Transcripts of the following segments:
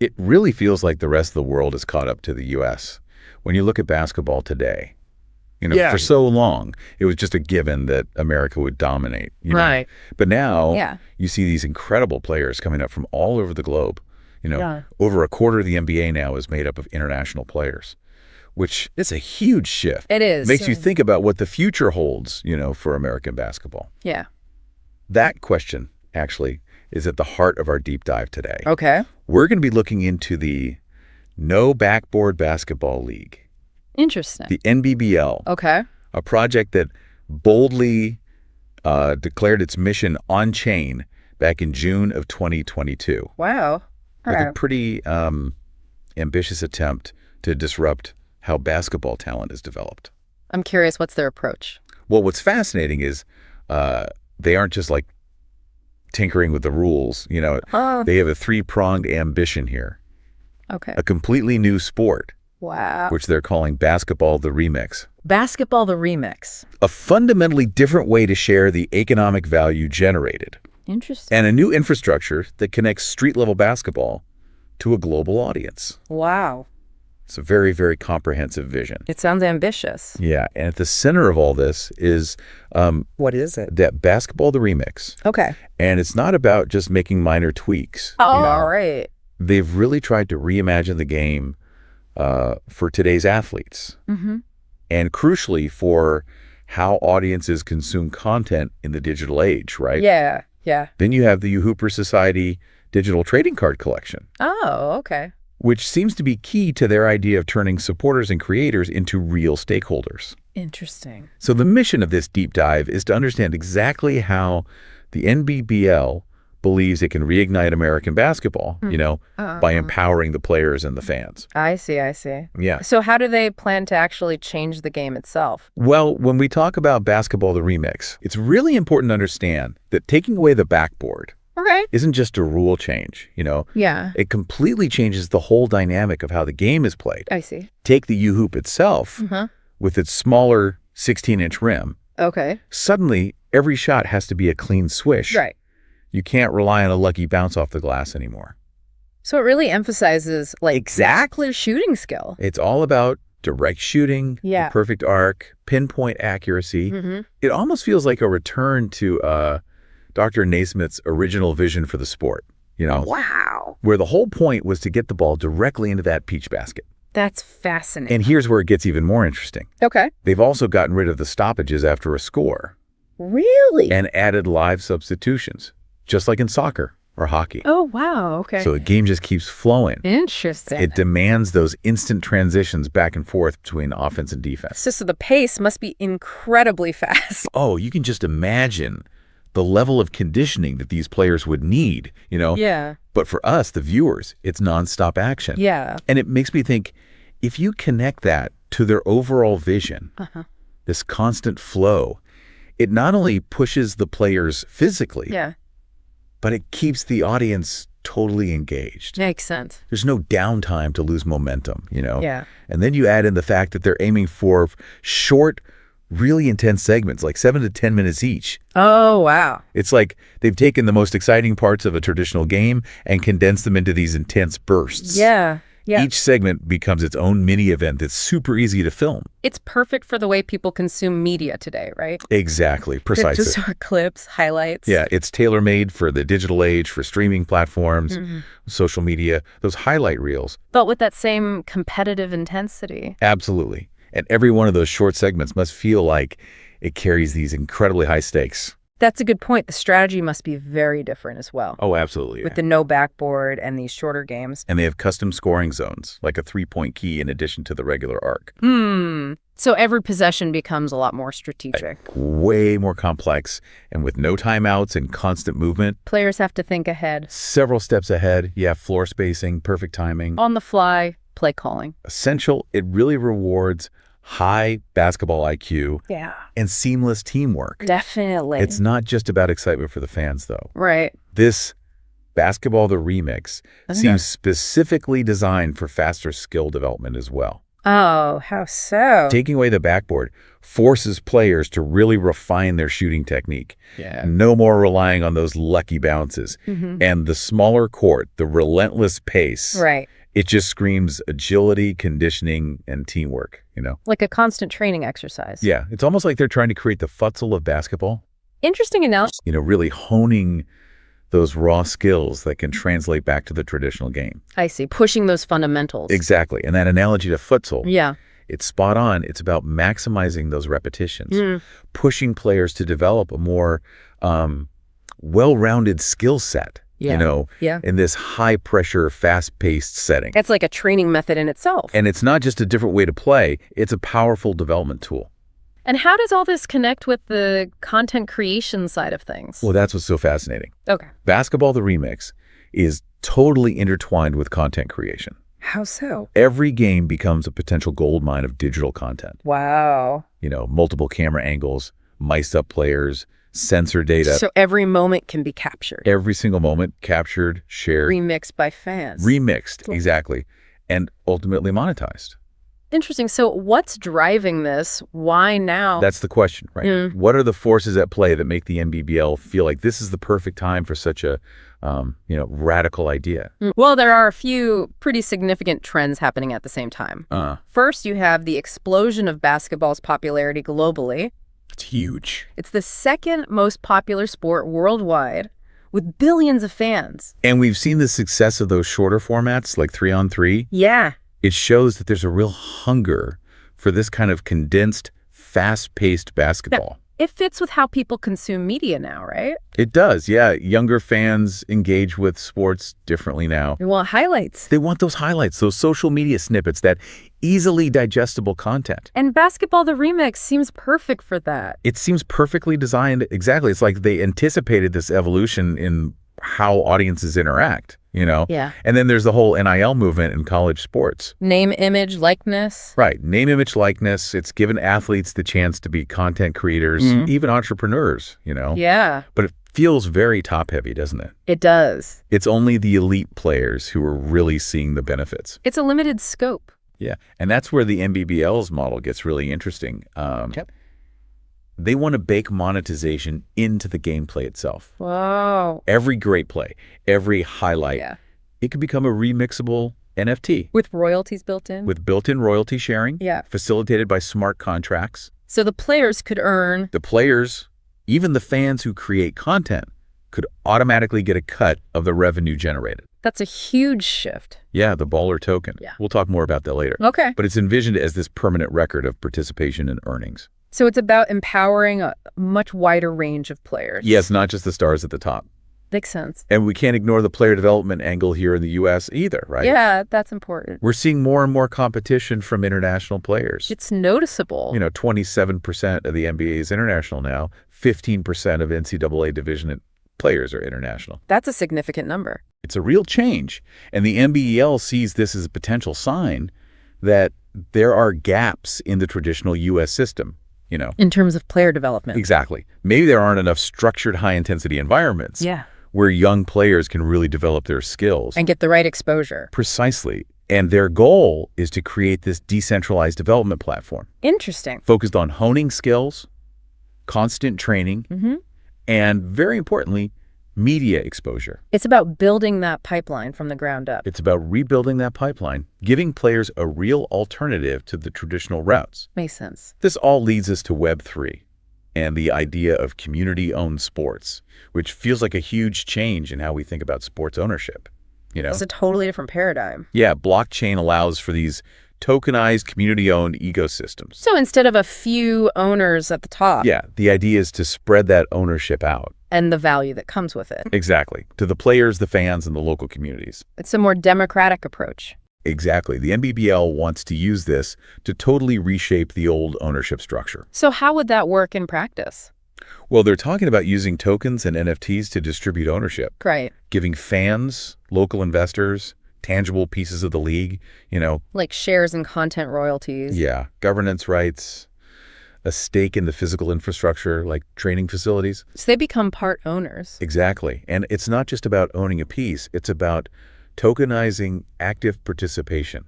It really feels like the rest of the world is caught up to the U.S. When you look at basketball today, Yeah. for so long, it was just a given that America would dominate. Right. But now Yeah. you see these incredible players coming up from all over the globe. Yeah. Over a quarter of the NBA now is made up of international players, which is a huge shift. It is. Makes you think about what the future holds, for American basketball. Yeah. That question, actually, is at the heart of our deep dive today. Okay. We're going to be looking into the No Backboard Basketball League, Interesting. the NBBL, Okay. a project that boldly declared its mission on-chain back in June of 2022 Wow. with a pretty ambitious attempt to disrupt how basketball talent is developed. I'm curious, what's their approach? Well, what's fascinating is they aren't just like tinkering with the rules. They have a three-pronged ambition here. Okay. A completely new sport, Wow. which they're calling basketball the remix. Basketball the remix. A fundamentally different way to share the economic value generated. Interesting. And a new infrastructure that connects street-level basketball to a global audience. Wow. It's a very, very comprehensive vision. It sounds ambitious. Yeah, and at the center of all this is What is it? that basketball the remix. Okay. And it's not about just making minor tweaks. All right. They've really tried to reimagine the game for today's athletes. Mm-hmm. And crucially for how audiences consume content in the digital age, right? Yeah. Yeah. Then you have the UHooper Society digital trading card collection, Oh, okay. which seems to be key to their idea of turning supporters and creators into real stakeholders. Interesting. So the mission of this deep dive is to understand exactly how the NBBL believes it can reignite American basketball, by empowering the players and the fans. I see. I see. Yeah. So how do they plan to actually change the game itself? Well, when we talk about basketball the remix, it's really important to understand that taking away the backboard Okay. isn't just a rule change, Yeah. It completely changes the whole dynamic of how the game is played. I see. Take the UHoop itself with its smaller 16-inch rim. Okay. Suddenly, every shot has to be a clean swish. Right. You can't rely on a lucky bounce off the glass anymore. So it really emphasizes Exactly. shooting skill. It's all about direct shooting, Yeah. the perfect arc, pinpoint accuracy. Mm-hmm. It almost feels like a return to Dr. Naismith's original vision for the sport, Wow. where the whole point was to get the ball directly into that peach basket. That's fascinating. And here's where it gets even more interesting. Okay. They've also gotten rid of the stoppages after a score Really? and added live substitutions, just like in soccer or hockey. Oh, wow. Okay. So the game just keeps flowing. Interesting. It demands those instant transitions back and forth between offense and defense. So the pace must be incredibly fast. Oh, you can just imagine the level of conditioning that these players would need, Yeah. But for us, the viewers, it's nonstop action. Yeah. And it makes me think, if you connect that to their overall vision, this constant flow, it not only pushes the players physically, Yeah. but it keeps the audience totally engaged. Makes sense. There's no downtime to lose momentum, Yeah. And then you add in the fact that they're aiming for short, really intense segments, like 7 to 10 minutes each. Oh, wow. It's like they've taken the most exciting parts of a traditional game and condensed them into these intense bursts. Yeah. Yeah. Each segment becomes its own mini event that's super easy to film. It's perfect for the way people consume media today, right? Exactly. Precisely. Just sort of clips, highlights. Yeah, it's tailor-made for the digital age, for streaming platforms, social media, those highlight reels. But with that same competitive intensity. Absolutely. And every one of those short segments must feel like it carries these incredibly high stakes. That's a good point. The strategy must be very different as well. Oh, absolutely. With the no backboard and these shorter games. And they have custom scoring zones, like a three-point key in addition to the regular arc. So every possession becomes a lot more strategic. Way more complex. And with no timeouts and constant movement. Players have to think ahead. Several steps ahead. You have floor spacing, perfect timing. On the fly, play calling. Essential. It really rewards high basketball IQ and seamless teamwork. Definitely. It's not just about excitement for the fans, though. Right. This basketball the remix seems specifically designed for faster skill development as well. Oh, how so? Taking away the backboard forces players to really refine their shooting technique. Yeah. No more relying on those lucky bounces. And the smaller court, the relentless pace, Right. it just screams agility, conditioning, and teamwork, Like a constant training exercise. Yeah, it's almost like they're trying to create the futsal of basketball, Interesting analogy. really honing those raw skills that can translate back to the traditional game. I see. Pushing those fundamentals. Exactly. And that analogy to futsal, Yeah. it's spot on. It's about maximizing those repetitions, pushing players to develop a more well-rounded skill set, Yeah. in this high-pressure, fast-paced setting. It's like a training method in itself. And it's not just a different way to play. It's a powerful development tool. And how does all this connect with the content creation side of things? Well, that's what's so fascinating. Okay. Basketball the Remix is totally intertwined with content creation. How so? Every game becomes a potential goldmine of digital content. Wow. Multiple camera angles, mic'd up players, sensor data. So every moment can be captured. Every single moment captured, shared. Remixed by fans. Remixed, exactly. And ultimately monetized. Interesting. So what's driving this? Why now? That's the question, right? What are the forces at play that make the NBBL feel like this is the perfect time for such a, radical idea? Well, there are a few pretty significant trends happening at the same time. First, you have the explosion of basketball's popularity globally. It's huge. It's the second most popular sport worldwide, with billions of fans. And we've seen the success of those shorter formats, like 3-on-3. Yeah. It shows that there's a real hunger for this kind of condensed, fast-paced basketball. It fits with how people consume media now, right? It does, yeah. Younger fans engage with sports differently now. They want highlights. They want those highlights, those social media snippets, that easily digestible content. And Basketball the Remix seems perfect for that. It seems perfectly designed. Exactly. It's like they anticipated this evolution in how audiences interact, Yeah. And then there's the whole NIL movement in college sports. Name, image, likeness. Right. Name, image, likeness. It's given athletes the chance to be content creators, even entrepreneurs, Yeah. But it feels very top-heavy, doesn't it? It does. It's only the elite players who are really seeing the benefits. It's a limited scope. Yeah. And that's where the NBBL's model gets really interesting. They want to bake monetization into the gameplay itself. Wow. Every great play, every highlight, it could become a remixable NFT. With royalties built in? With built-in royalty sharing, facilitated by smart contracts. So the players could earn... The players, even the fans who create content, could automatically get a cut of the revenue generated. That's a huge shift. Yeah, the baller token. Yeah. We'll talk more about that later. Okay. But it's envisioned as this permanent record of participation and earnings. So it's about empowering a much wider range of players. Yes, not just the stars at the top. Makes sense. And we can't ignore the player development angle here in the U.S. either, right? Yeah, that's important. We're seeing more and more competition from international players. It's noticeable. 27% of the NBA is international now. 15% of NCAA Division players are international. That's a significant number. It's a real change. And the NBBL sees this as a potential sign that there are gaps in the traditional U.S. system. In terms of player development. Exactly. Maybe there aren't enough structured high-intensity environments where young players can really develop their skills. And get the right exposure. Precisely. And their goal is to create this decentralized development platform. Interesting. Focused on honing skills, constant training, and very importantly, media exposure. It's about building that pipeline from the ground up. It's about rebuilding that pipeline, giving players a real alternative to the traditional routes. Makes sense. This all leads us to Web3 and the idea of community-owned sports, which feels like a huge change in how we think about sports ownership. It's a totally different paradigm. Yeah, blockchain allows for these tokenized, community-owned ecosystems. So instead of a few owners at the top. Yeah, the idea is to spread that ownership out. And the value that comes with it. Exactly. To the players, the fans, and the local communities. It's a more democratic approach. Exactly. The NBBL wants to use this to totally reshape the old ownership structure. So how would that work in practice? Well, they're talking about using tokens and NFTs to distribute ownership. Right. Giving fans, local investors, tangible pieces of the league, Like shares and content royalties. Yeah. Governance rights, a stake in the physical infrastructure, like training facilities. So they become part owners. Exactly. And it's not just about owning a piece. It's about tokenizing active participation.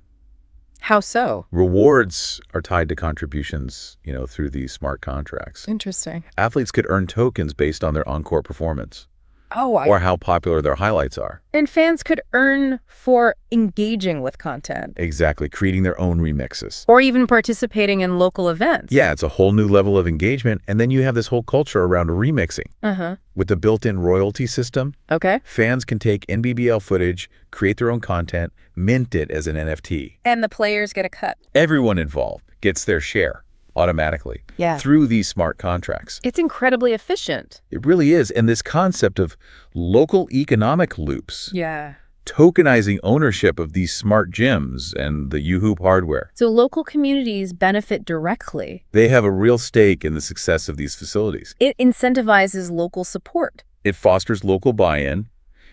How so? Rewards are tied to contributions, through these smart contracts. Interesting. Athletes could earn tokens based on their on-court performance. Oh, or how popular their highlights are. And fans could earn for engaging with content. Exactly, creating their own remixes. Or even participating in local events. Yeah, it's a whole new level of engagement, and then you have this whole culture around remixing. With the built-in royalty system, fans can take NBBL footage, create their own content, mint it as an NFT. And the players get a cut. Everyone involved gets their share automatically through these smart contracts. It's incredibly efficient. It really is. And this concept of local economic loops, Yeah. tokenizing ownership of these smart gyms and the UHoop hardware. So local communities benefit directly. They have a real stake in the success of these facilities. It incentivizes local support. It fosters local buy-in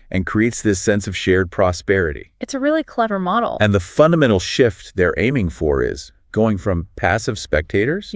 and creates this sense of shared prosperity. It's a really clever model. And the fundamental shift they're aiming for is going from passive spectators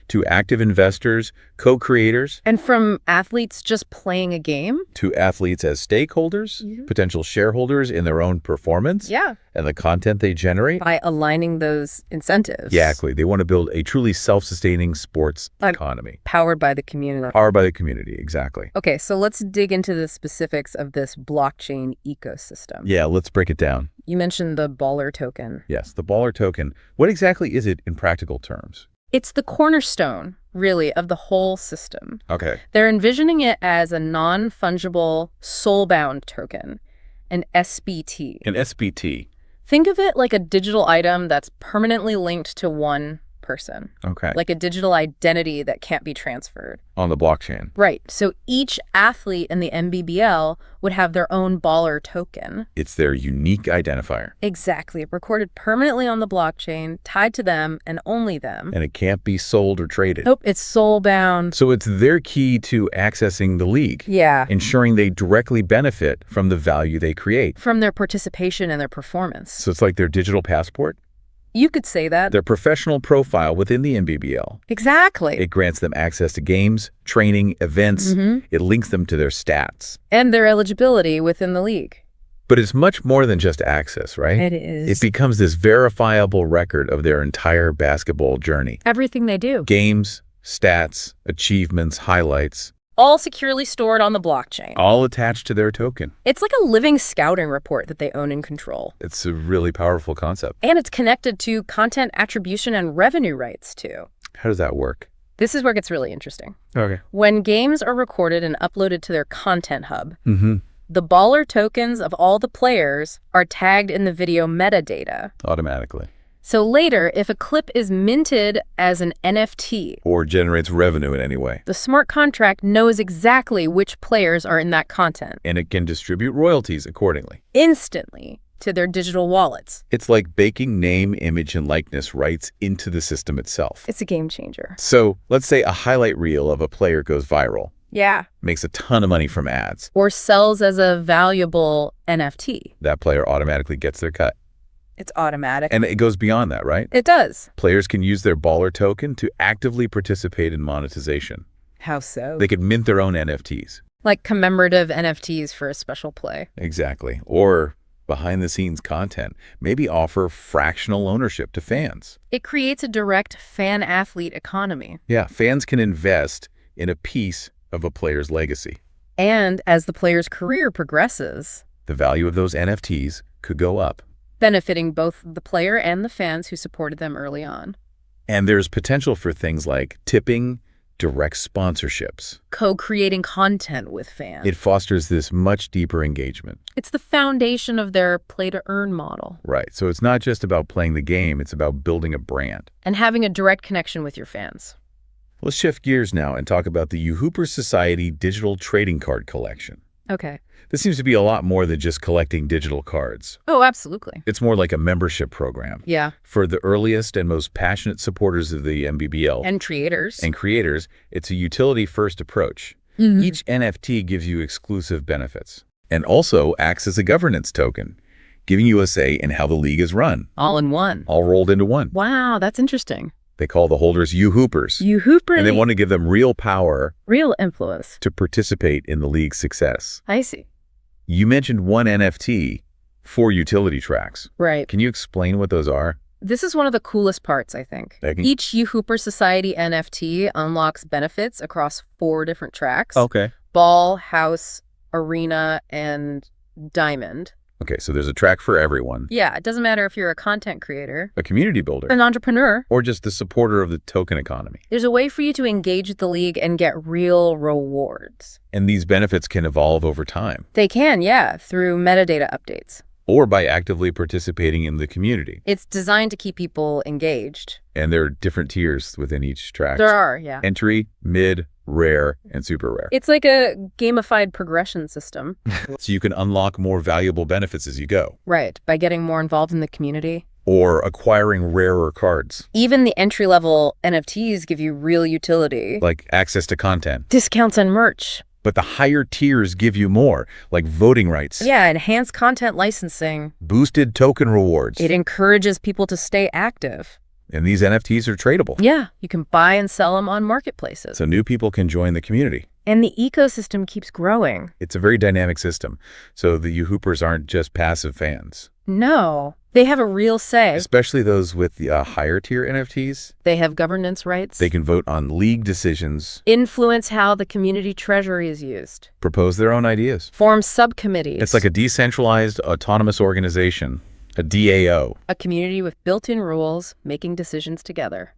to active investors, co-creators. And from athletes just playing a game? To athletes as stakeholders, potential shareholders in their own performance and the content they generate. By aligning those incentives. Exactly. They want to build a truly self-sustaining sports economy. Powered by the community. Powered by the community, exactly. Okay, so let's dig into the specifics of this blockchain ecosystem. Yeah, let's break it down. You mentioned the baller token. Yes, the baller token. What exactly is it in practical terms? It's the cornerstone, really, of the whole system. Okay. They're envisioning it as a non-fungible, soul-bound token, an SBT. An SBT. Think of it like a digital item that's permanently linked to one person. Okay. Like a digital identity that can't be transferred. On the blockchain. Right. So each athlete in the NBBL would have their own baller token. It's their unique identifier. Exactly. Recorded permanently on the blockchain, tied to them and only them. And it can't be sold or traded. Nope, it's soul-bound. So it's their key to accessing the league. Yeah. Ensuring they directly benefit from the value they create. From their participation and their performance. So it's like their digital passport? You could say that. Their professional profile within the NBBL. Exactly. It grants them access to games, training, events. It links them to their stats. And their eligibility within the league. But it's much more than just access, right? It is. It becomes this verifiable record of their entire basketball journey. Everything they do. Games, stats, achievements, highlights. All securely stored on the blockchain. All attached to their token. It's like a living scouting report that they own and control. It's a really powerful concept. And it's connected to content attribution and revenue rights, too. How does that work? This is where it gets really interesting. Okay. When games are recorded and uploaded to their content hub, the baller tokens of all the players are tagged in the video metadata. Automatically. So later, if a clip is minted as an NFT or generates revenue in any way, the smart contract knows exactly which players are in that content. And it can distribute royalties accordingly. Instantly to their digital wallets. It's like baking name, image, and likeness rights into the system itself. It's a game changer. So let's say a highlight reel of a player goes viral. Yeah. Makes a ton of money from ads. Or sells as a valuable NFT. That player automatically gets their cut. It's automatic. And it goes beyond that, right? It does. Players can use their baller token to actively participate in monetization. How so? They could mint their own NFTs. Like commemorative NFTs for a special play. Exactly. Or behind-the-scenes content. Maybe offer fractional ownership to fans. It creates a direct fan-athlete economy. Yeah, fans can invest in a piece of a player's legacy. And as the player's career progresses, the value of those NFTs could go up. Benefiting both the player and the fans who supported them early on. And there's potential for things like tipping, direct sponsorships. Co-creating content with fans. It fosters this much deeper engagement. It's the foundation of their play-to-earn model. Right. So it's not just about playing the game, it's about building a brand. And having a direct connection with your fans. Let's shift gears now and talk about the UHooper Society digital trading card collection. Okay. This seems to be a lot more than just collecting digital cards. Oh, absolutely. It's more like a membership program. Yeah. For the earliest and most passionate supporters of the NBBL. And creators. It's a utility-first approach. Each NFT gives you exclusive benefits and also acts as a governance token, giving you a say in how the league is run. All in one. All rolled into one. Wow, that's interesting. They call the holders UHoopers. UHoopers. And they want to give them real power. Real influence. To participate in the league's success. I see. You mentioned one NFT, 4 utility tracks. Right. Can you explain what those are? This is one of the coolest parts, I think. Each UHooper Society NFT unlocks benefits across 4 different tracks. Okay. Ball, house, arena, and diamond. Okay, so there's a track for everyone. Yeah, it doesn't matter if you're a content creator, a community builder, an entrepreneur, or just the supporter of the token economy. There's a way for you to engage with the league and get real rewards. And these benefits can evolve over time. They can, yeah, through metadata updates. Or by actively participating in the community. It's designed to keep people engaged. And there are different tiers within each track. There are, yeah. Entry, mid, rare, and super rare. It's like a gamified progression system. So you can unlock more valuable benefits as you go. Right, by getting more involved in the community. Or acquiring rarer cards. Even the entry-level NFTs give you real utility. Like access to content. Discounts on merch. But the higher tiers give you more, like voting rights. Yeah, enhanced content licensing. Boosted token rewards. It encourages people to stay active. And these NFTs are tradable. Yeah, you can buy and sell them on marketplaces. So new people can join the community. And the ecosystem keeps growing. It's a very dynamic system. So the UHoopers aren't just passive fans. No, they have a real say. Especially those with the higher tier NFTs. They have governance rights. They can vote on league decisions. Influence how the community treasury is used. Propose their own ideas. Form subcommittees. It's like a decentralized autonomous organization, a DAO. A community with built-in rules, making decisions together.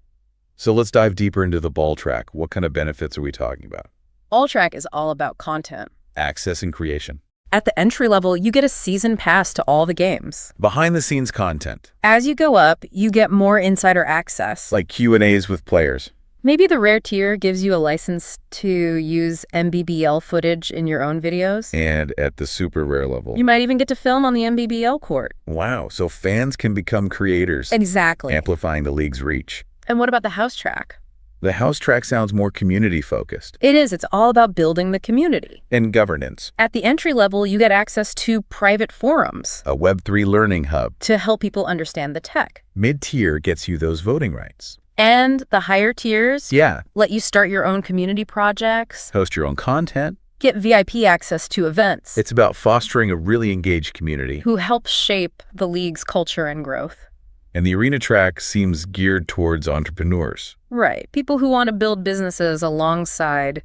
So let's dive deeper into the ball track. What kind of benefits are we talking about? Ball track is all about content. Access and creation. At the entry level, you get a season pass to all the games. Behind-the-scenes content. As you go up, you get more insider access. Like Q&As with players. Maybe the rare tier gives you a license to use NBBL footage in your own videos. And at the super rare level, you might even get to film on the NBBL court. Wow, so fans can become creators. Exactly. Amplifying the league's reach. And what about the house track? The house track sounds more community-focused. It is. It's all about building the community. And governance. At the entry level, you get access to private forums. A Web3 learning hub. To help people understand the tech. Mid-tier gets you those voting rights. And the higher tiers? Yeah. Let you start your own community projects. Host your own content. Get VIP access to events. It's about fostering a really engaged community. Who helps shape the league's culture and growth. And the arena track seems geared towards entrepreneurs. Right. People who want to build businesses alongside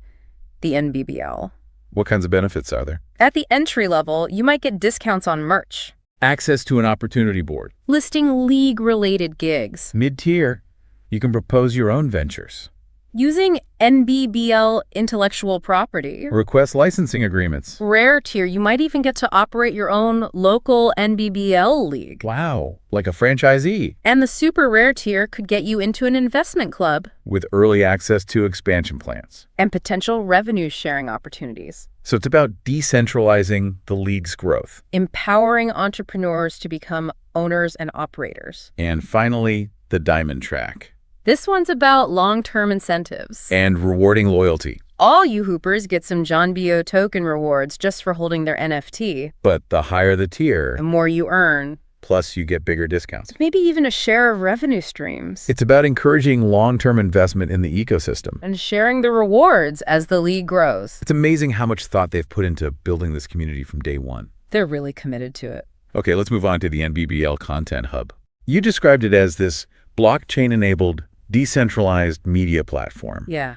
the NBBL. What kinds of benefits are there? At the entry level, you might get discounts on merch. Access to an opportunity board. Listing league-related gigs. Mid-tier, you can propose your own ventures. Using NBBL intellectual property. Request licensing agreements. Rare tier, you might even get to operate your own local NBBL league. Wow, like a franchisee. And the super rare tier could get you into an investment club. With early access to expansion plans. And potential revenue sharing opportunities. So it's about decentralizing the league's growth. Empowering entrepreneurs to become owners and operators. And finally, the diamond track. This one's about long-term incentives. And rewarding loyalty. All UHoopers get some Jon Bee token rewards just for holding their NFT. But the higher the tier, the more you earn. Plus you get bigger discounts. Maybe even a share of revenue streams. It's about encouraging long-term investment in the ecosystem. And sharing the rewards as the league grows. It's amazing how much thought they've put into building this community from day one. They're really committed to it. Okay, let's move on to the NBBL Content Hub. You described it as this blockchain-enabled decentralized media platform. Yeah.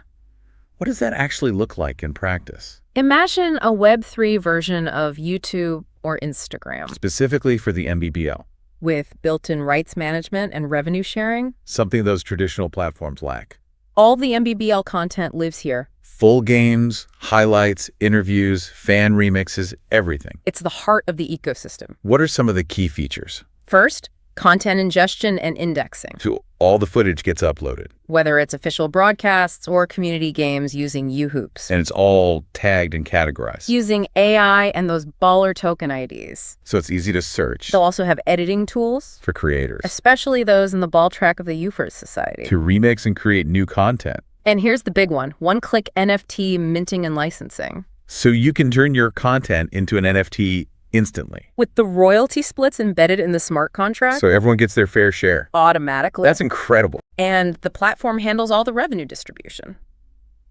What does that actually look like in practice? Imagine a Web3 version of YouTube or Instagram. Specifically for the NBBL. With built-in rights management and revenue sharing. Something those traditional platforms lack. All the NBBL content lives here. Full games, highlights, interviews, fan remixes, everything. It's the heart of the ecosystem. What are some of the key features? First, content ingestion and indexing. So all the footage gets uploaded. Whether it's official broadcasts or community games using UHoops. And it's all tagged and categorized. Using AI and those baller token IDs. So it's easy to search. They'll also have editing tools. For creators. Especially those in the ball track of the UFIRS Society. To remix and create new content. And here's the big one. One-click NFT minting and licensing. So you can turn your content into an NFT instantly. With the royalty splits embedded in the smart contract. So everyone gets their fair share. Automatically. That's incredible. And the platform handles all the revenue distribution.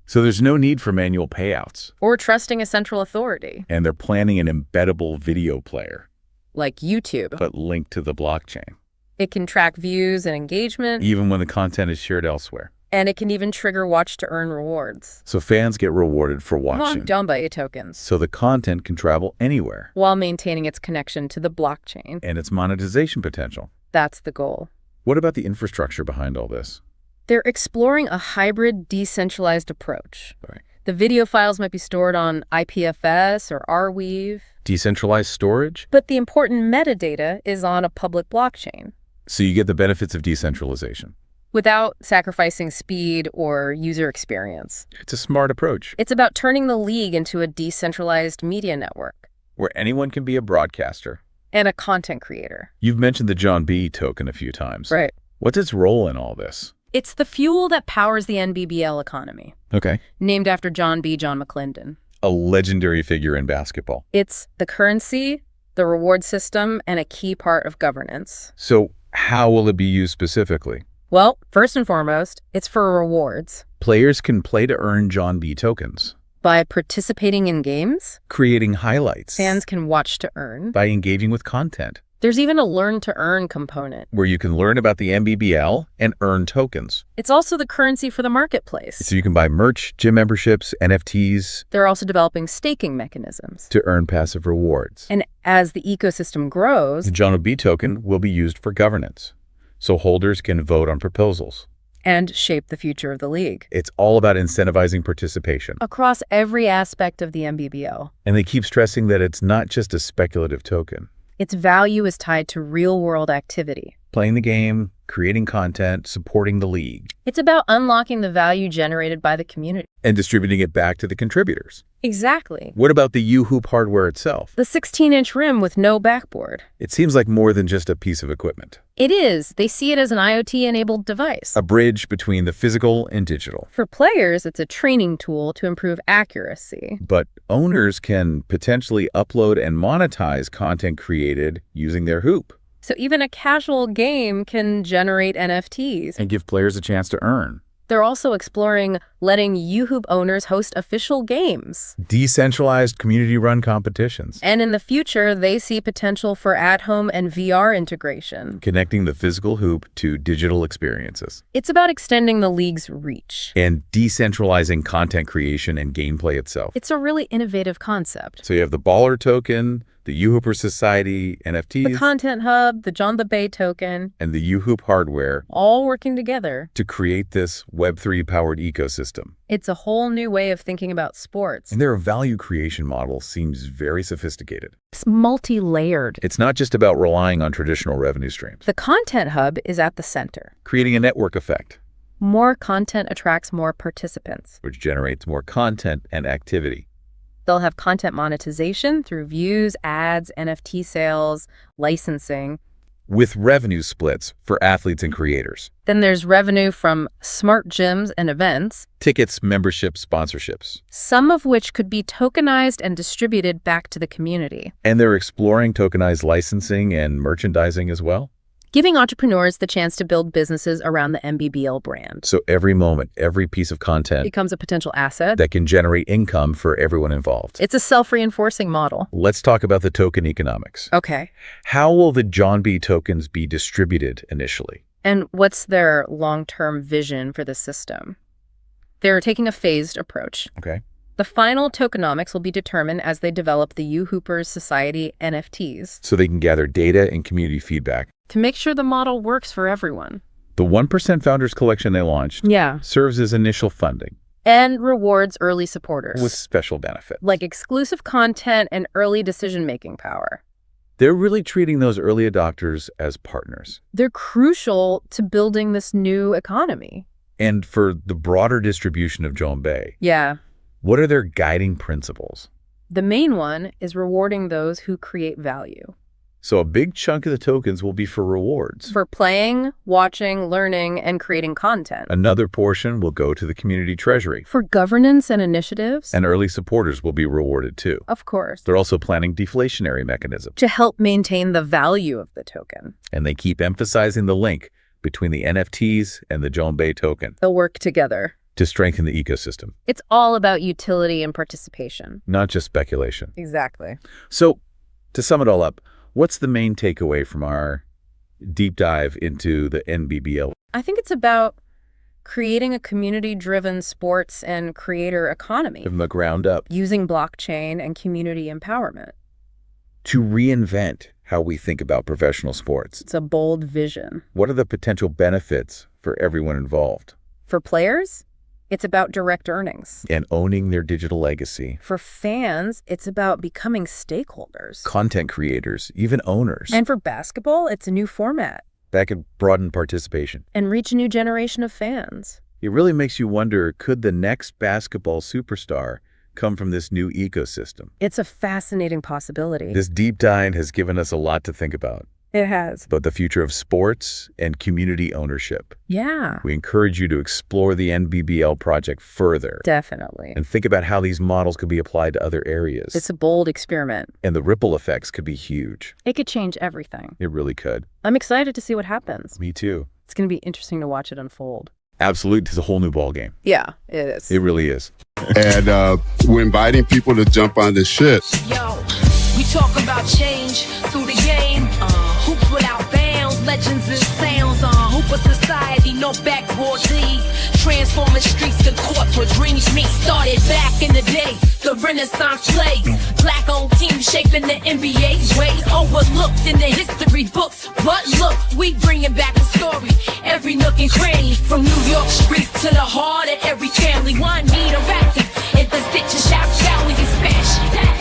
So there's no need for manual payouts. Or trusting a central authority. And they're planning an embeddable video player. Like YouTube. But linked to the blockchain. It can track views and engagement. Even when the content is shared elsewhere. And it can even trigger watch-to-earn rewards. So fans get rewarded for watching. Jon Bee tokens. So the content can travel anywhere. While maintaining its connection to the blockchain. And its monetization potential. That's the goal. What about the infrastructure behind all this? They're exploring a hybrid, decentralized approach. Right. The video files might be stored on IPFS or Arweave. Decentralized storage? But the important metadata is on a public blockchain. So you get the benefits of decentralization. Without sacrificing speed or user experience. It's a smart approach. It's about turning the league into a decentralized media network. Where anyone can be a broadcaster. And a content creator. You've mentioned the Jon Bee token a few times. Right. What's its role in all this? It's the fuel that powers the NBBL economy. Okay. Named after Jon Bee, Jon McLendon. A legendary figure in basketball. It's the currency, the reward system, and a key part of governance. So how will it be used specifically? Well, first and foremost, it's for rewards. Players can play to earn Jon Bee tokens. By participating in games. Creating highlights. Fans can watch to earn. By engaging with content. There's even a learn-to-earn component. Where you can learn about the NBBL and earn tokens. It's also the currency for the marketplace. So you can buy merch, gym memberships, NFTs. They're also developing staking mechanisms. To earn passive rewards. And as the ecosystem grows, the Jon Bee token will be used for governance. So holders can vote on proposals. And shape the future of the league. It's all about incentivizing participation. Across every aspect of the NBBL. And they keep stressing that it's not just a speculative token. Its value is tied to real-world activity. Playing the game, creating content, supporting the league. It's about unlocking the value generated by the community. And distributing it back to the contributors. Exactly. What about the UHoop hardware itself? The 16-inch rim with no backboard. It seems like more than just a piece of equipment. It is. They see it as an IoT-enabled device. A bridge between the physical and digital. For players, it's a training tool to improve accuracy. But owners can potentially upload and monetize content created using their hoop. So even a casual game can generate NFTs. And give players a chance to earn. They're also exploring letting UHoop owners host official games. Decentralized community-run competitions. And in the future, they see potential for at-home and VR integration. Connecting the physical hoop to digital experiences. It's about extending the league's reach. And decentralizing content creation and gameplay itself. It's a really innovative concept. So you have the Baller token, the UHooper Society, NFTs. The Content Hub, the Jon Bee token. And the UHoop hardware. All working together. To create this Web3-powered ecosystem. It's a whole new way of thinking about sports. And their value creation model seems very sophisticated. It's multi-layered. It's not just about relying on traditional revenue streams. The Content Hub is at the center. Creating a network effect. More content attracts more participants. Which generates more content and activity. They'll have content monetization through views, ads, NFT sales, licensing. With revenue splits for athletes and creators. Then there's revenue from smart gyms and events. Tickets, memberships, sponsorships. Some of which could be tokenized and distributed back to the community. And they're exploring tokenized licensing and merchandising as well. Giving entrepreneurs the chance to build businesses around the NBBL brand. So every moment, every piece of content becomes a potential asset that can generate income for everyone involved. It's a self-reinforcing model. Let's talk about the token economics. Okay. How will the Jon Bee tokens be distributed initially? And what's their long-term vision for the system? They're taking a phased approach. Okay. The final tokenomics will be determined as they develop the UHoopers Society NFTs. So they can gather data and community feedback. To make sure the model works for everyone. The 1% Founders Collection they launched serves as initial funding. And rewards early supporters. With special benefits. Like exclusive content and early decision-making power. They're really treating those early adopters as partners. They're crucial to building this new economy. And for the broader distribution of Jon Bee. Yeah. What are their guiding principles? The main one is rewarding those who create value. So a big chunk of the tokens will be for rewards. For playing, watching, learning, and creating content. Another portion will go to the community treasury. For governance and initiatives. And early supporters will be rewarded too. Of course. They're also planning deflationary mechanisms. To help maintain the value of the token. And they keep emphasizing the link between the NFTs and the Jon Bee token. They'll work together. To strengthen the ecosystem. It's all about utility and participation. Not just speculation. Exactly. So, to sum it all up, what's the main takeaway from our deep dive into the NBBL? I think it's about creating a community-driven sports and creator economy. From the ground up. Using blockchain and community empowerment. To reinvent how we think about professional sports. It's a bold vision. What are the potential benefits for everyone involved? For players, it's about direct earnings. And owning their digital legacy. For fans, it's about becoming stakeholders. Content creators, even owners. And for basketball, it's a new format. That could broaden participation. And reach a new generation of fans. It really makes you wonder, could the next basketball superstar come from this new ecosystem? It's a fascinating possibility. This deep dive has given us a lot to think about. It has. About the future of sports and community ownership. Yeah. We encourage you to explore the NBBL project further. Definitely. And think about how these models could be applied to other areas. It's a bold experiment. And the ripple effects could be huge. It could change everything. It really could. I'm excited to see what happens. Me too. It's going to be interesting to watch it unfold. Absolutely. It's a whole new ballgame. Yeah, it is. It really is. And we're inviting people to jump on this shit. Yo, we talk about change through the game. Hoops without bounds, legends and sounds. Hooper society, no backboard league. Transforming streets to courts where dreams meet. Started back in the day, the Renaissance plays. Black-owned teams shaping the NBA's ways. Overlooked in the history books, but look, we bringing back the story. Every nook and cranny, from New York streets to the heart of every family. One need a vacuum, if the stitches shout, we can smash that.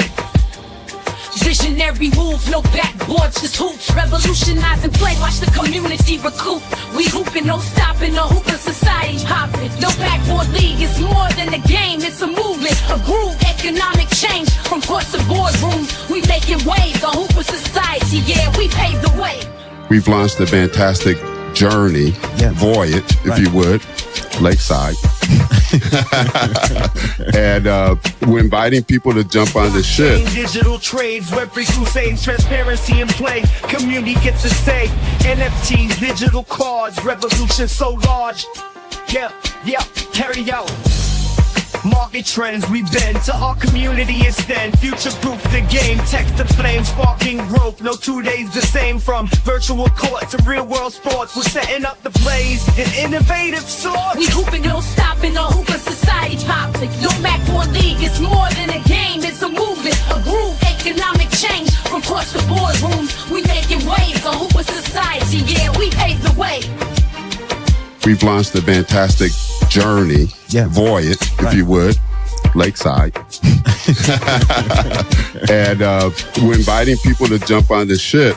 Visionary moves, no backboards, just hoops. Revolutionizing play, watch the community recoup. We hooping, no stopping, no hooping society hopping. No backboard league, it's more than a game, it's a movement, a groove, economic change. From courts to boardrooms, we making waves. A hooper society, yeah, we paved the way. We've launched a fantastic journey, voyage, if you would, lakeside. And we're inviting people to jump on this shit. Digital trades, Web3 crusades, transparency in play. Community gets a say. NFTs, digital cards, revolution so large. Yeah, carry out. Market trends we bend to our community extend. Future-proof the game, text to flame, sparking growth. No 2 days the same, from virtual court to real-world sports. We're setting up the plays in innovative sorts. We hooping, no stopping, no hooper society popping. No backboard league, it's more than a game, it's a movement, a groove, economic change. From courts to boardrooms, we making waves. A hooper society, yeah, we paved the way. We've launched a fantastic journey, voyage, if you would, lakeside. And we're inviting people to jump on this shit.